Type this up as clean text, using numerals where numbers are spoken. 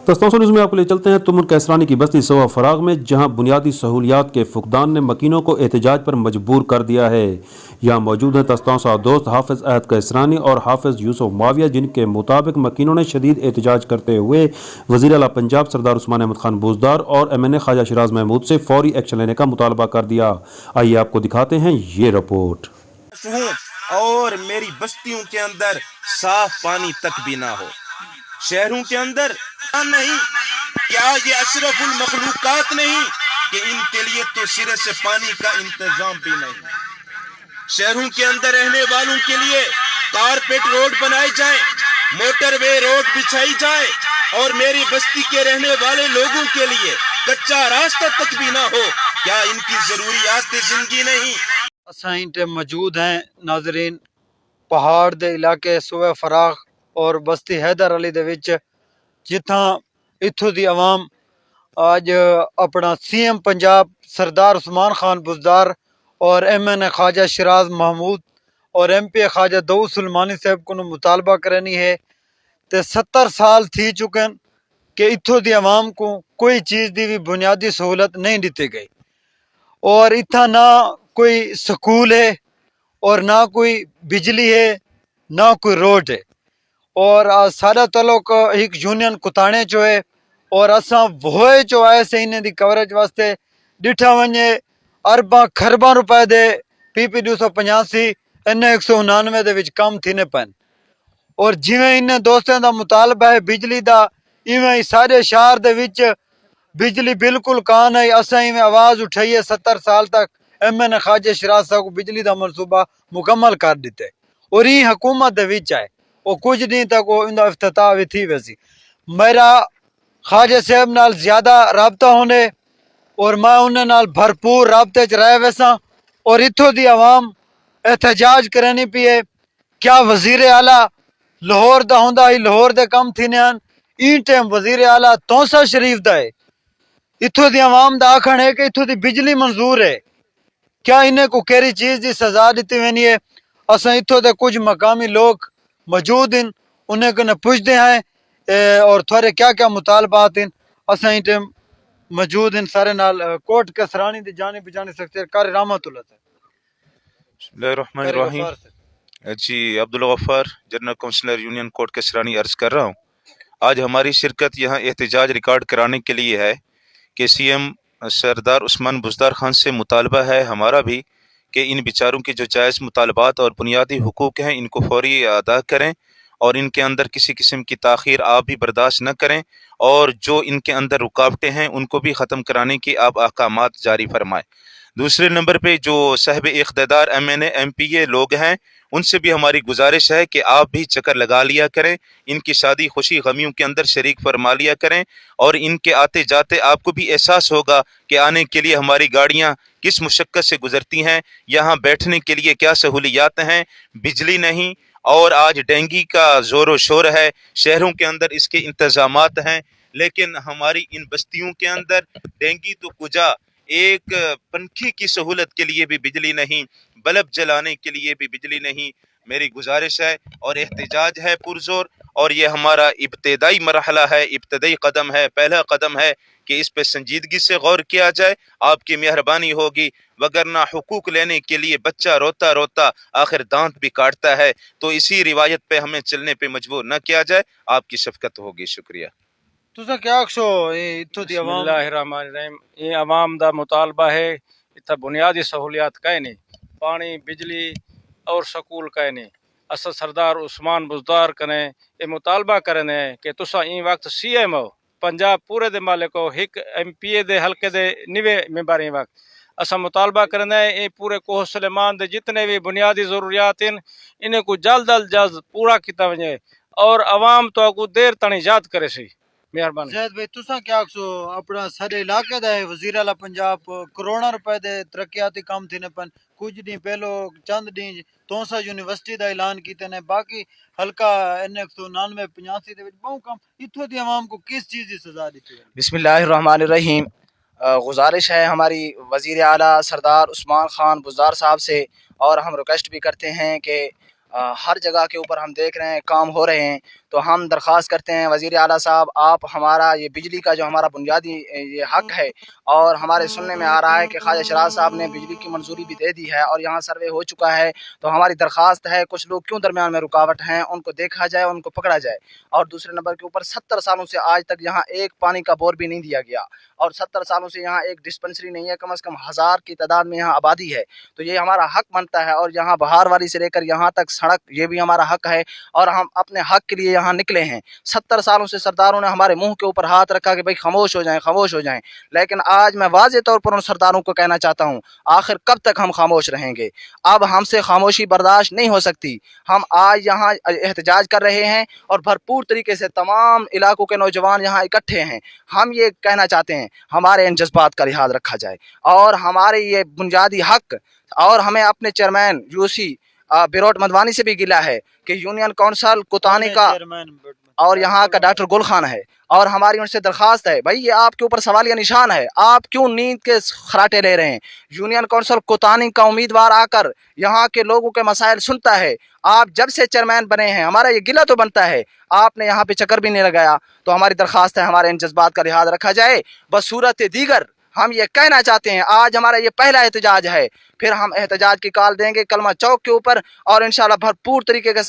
दस्तान news में आपको ले चलते हैं तुमुन कैसरानी की बस्ती सवा फराग में, जहां बुनियादी सहूलियात के फुकदान ने मकीनों को एहतजाज पर मजबूर कर दिया है। यहां मौजूद हैं दस्तान साहब दोस्त हाफिज अहद कैसरानी और हाफिज यूसुफ माविया, जिनके मुताबिक मकीनों ने शदीद एहतजाज करते हुए वज़ीर आला पंजाब सरदार उस्मान अहमद खान बुज़दार और MNA ख्वाजा शिराज महमूद से फौरी एक्शन लेने का मुतालबा कर दिया। आइए आपको दिखाते हैं ये रिपोर्ट। और मेरी बस्तियों के अंदर साफ पानी तक भी ना हो, शहरों के अंदर नहीं, क्या ये अशरफुल मखलूकात नहीं कि इनके लिए तो सिरे से पानी का इंतजाम भी नहीं। शहरों के अंदर रहने वालों के लिए कारपेट रोड बनाए जाए, मोटरवे रोड बिछाई जाए, और मेरी बस्ती के रहने वाले लोगों के लिए कच्चा रास्ता तक भी ना हो। क्या इनकी जरूरियात जिंदगी नहीं? असां मौजूद हैं नाजरीन पहाड़ दे इलाके सूबे फराग और बस्ती हैदर अली दे विच, जिथां इत्थों दी आवाम आज अपना CM पंजाब सरदार उस्मान खान बुज़दार और MNA ख्वाजा शिराज महमूद और MP ख्वाजा दाऊद सुलेमानी साहब को मुतालबा करनी है। ते 70 साल थी चुके कि इत्थों दी आवाम को कोई चीज़ दी भी बुनियादी सहूलत नहीं दी गई, और इत्था ना कोई स्कूल है और ना कोई बिजली है ना कोई रोड है। और सारा तलोक एक यूनियन कुताने चो है, और असां वोए चो आए से इन्हें दी कवरेज वास्ते डिठा वने अरबा खरबा रुपए दे PP 285 NA 199 दे विच काम थीने पैन। और जिवें इन्हें दोस्तों दा मुतालबा है बिजली दा, इवें ही सारे शहर दे विच बिजली बिल्कुल कान है। असां इवें आवाज उठाइए 70 साल तक MNA ख्वाजा शिराज साहब को बिजली दा मनसूबा मुकम्मल कर दिते, और ये हुकूमत दे विच है, और कुछ दिन तक वो इंदा इफ्तिताह भी थी वैसी। मेरा ख्वाजा साहब नाल ज्यादा राबता होने और मैं उन्हें नाल भरपूर राबते च रह वैसा, और इत्थों दी आवाम एहतजाज करनी पी है। क्या वजीर आला लाहौर दा हुंदा ही लाहौर दे कम थी ने, ई टाइम वजीर आला तौसा शरीफ दा है। इत्थों दी आवाम दा आखण है कि इत्थों दी बिजली मंजूर है, क्या इन्हें को केरी चीज दी सजा दी वेनी है। असां इत्थों दे कुछ मकामी लोग मौजूद हैं, उन्हें कने पुछदे हैं और थोड़े क्या क्या मुतालबात हैं। असां इस टाइम मौजूद हैं सारे नाल कोट कसरानी दी जानी पहचानी सकते कारी रहमतुल्लाह से। बिस्मिल्लाहिर्रहमानिर्रहीम। जी, Abdul Ghaffar, general councillor union Kot Kasrani अर्ज कर रहा हूँ। आज हमारी शिरकत यहाँ एहतजाज रिकॉर्ड कराने के लिए है कि CM सरदार उस्मान बुज़दार खान से मुतालबा है हमारा भी कि इन बेचारों के जो जायज़ मुतालबात और बुनियादी हुकूक हैं इनको फौरी अदा करें, और इनके अंदर किसी किस्म की ताख़ीर आप भी बर्दाश्त न करें, और जो इनके अंदर रुकावटें हैं उनको भी ख़त्म कराने की आप अहकामात जारी फरमाएँ। दूसरे नंबर पे जो साहिब इख्तिदार MNA MPA लोग हैं, उनसे भी हमारी गुजारिश है कि आप भी चक्कर लगा लिया करें, इनकी शादी खुशी गमियों के अंदर शरीक फरमा लिया करें, और इनके आते जाते आपको भी एहसास होगा कि आने के लिए हमारी गाड़ियां किस मुशक्क़त से गुजरती हैं, यहाँ बैठने के लिए क्या सहूलियात हैं, बिजली नहीं, और आज डेंगू का ज़ोर शोर है, शहरों के अंदर इसके इंतज़ामात हैं, लेकिन हमारी इन बस्तियों के अंदर डेंगू तो कुजा, एक पंखे की सहूलत के लिए भी बिजली नहीं, बल्ब जलाने के लिए भी बिजली नहीं। मेरी गुजारिश है और एहतजाज है पुरजोर, और ये हमारा इब्तदाई मरहला है, इब्तदाई कदम है, पहला कदम है कि इस पे संजीदगी से गौर किया जाए, आपकी मेहरबानी होगी। वगरना हुकूक लेने के लिए बच्चा रोता रोता आखिर दांत भी काटता है, तो इसी रिवायत पे हमें चलने पे मजबूर न किया जाए, आपकी शफकत होगी। शुक्रिया। तुसा क्या आखो इत्थों दी आवाम? बिस्मिल्लाहिर्रहमानिर्रहीम। ये आवाम दा मुतालबा है इतना बुनियादी सहूलियात कहीं नहीं, पानी बिजली और स्कूल कहीं नहीं। असा सरदार उस्मान बुज़दार कने ये मुतालबा करने कि तुसा इन वक्त CM हो पंजाब पूरे दे मालिक हो, एक MPA दे हल्के दे निवे मेंबर इन वक्त असा मुतालबा करने ये पूरे कोह सुलेमान दे जितने भी बुनियादी ज़रूरियात हैं इन्हें को जल्द अज जल्द पूरा किया वजे, और आवाम तो को देर तणी याद करे सी। मेहरबानी। जैद भाई तुसा क्या आखो अपना सारे इलाके दा है वजीर आला पंजाब करोड़ों रुपए दे तरक्याती काम थी ने पन कुछ दिन पहलो चंद दिन तोसा यूनिवर्सिटी दा ऐलान कीते ने, बाकी हल्का NA 199 85 दे विच बहु काम इत्थों दी आवाम को किस चीज की सजा दी है? बिस्मिल्लाहिर्रहमानिर्रहीम। गुजारिश है हमारी वज़ीर आला सरदार उस्मान खान बुज़दार साहब से, और हम रिक्वेस्ट भी करते हैं कि हर जगह के ऊपर हम देख रहे हैं काम हो रहे हैं। तो हम दरख्वास्त करते हैं वज़ीर आला साहब, आप हमारा ये बिजली का जो हमारा बुनियादी ये हक है, और हमारे सुनने में आ रहा है कि ख्वाजा शराज साहब ने बिजली की मंजूरी भी दे दी है और यहाँ सर्वे हो चुका है। तो हमारी दरख्वास्त है, कुछ लोग क्यों दरमियान में रुकावट हैं, उनको देखा जाए, उनको पकड़ा जाए। और दूसरे नंबर के ऊपर 70 सालों से आज तक यहाँ एक पानी का बोर भी नहीं दिया गया, और 70 सालों से यहाँ एक डिस्पेंसरी नहीं है। कम से कम 1000 की तादाद में यहाँ आबादी है। तो ये हमारा हक बनता है, और यहाँ बहार वाली से लेकर यहाँ तक सड़क, ये भी हमारा हक है, और हम अपने हक के लिए यहाँ निकले हैं। 70 सालों से सरदारों ने हमारे मुंह के ऊपर हाथ रखा कि भाई खामोश हो जाएं, खामोश हो जाएं। लेकिन आज मैं वाज़ेह तौर पर उन सरदारों को कहना चाहता हूँ, आखिर कब तक हम खामोश रहेंगे? अब हमसे खामोशी बर्दाश्त नहीं हो सकती। हम आज यहाँ एहतजाज कर रहे हैं, और भरपूर तरीके से तमाम इलाकों के नौजवान यहाँ इकट्ठे हैं। हम ये कहना चाहते हैं, हमारे इन जज्बात का लिहाज रखा जाए, और हमारे ये बुनियादी हक, और हमें अपने चेयरमैन यूसी बिरोट मधवानी से भी गिला है कि यूनियन काउंसिल कोतानी का और यहाँ का डॉक्टर गुल खान है, और हमारी उनसे दरख्वास्त है, भाई ये आपके ऊपर सवालिया निशान है, आप क्यों नींद के खराटे ले रहे हैं? यूनियन काउंसिल कोतानी का उम्मीदवार आकर यहाँ के लोगों के मसाइल सुनता है। आप जब से चेयरमैन बने हैं, हमारा ये गिला तो बनता है, आपने यहाँ पे चक्कर भी नहीं लगाया। तो हमारी दरख्वास्त है, हमारे इन जज्बात का लिहाज रखा जाए। बसूरत दीगर हम ये कहना चाहते हैं, आज हमारा ये पहला एहतजाज है, फिर हम एहतजाज की कॉल देंगे कलमा चौक के ऊपर, और इंशाल्लाह भरपूर तरीके के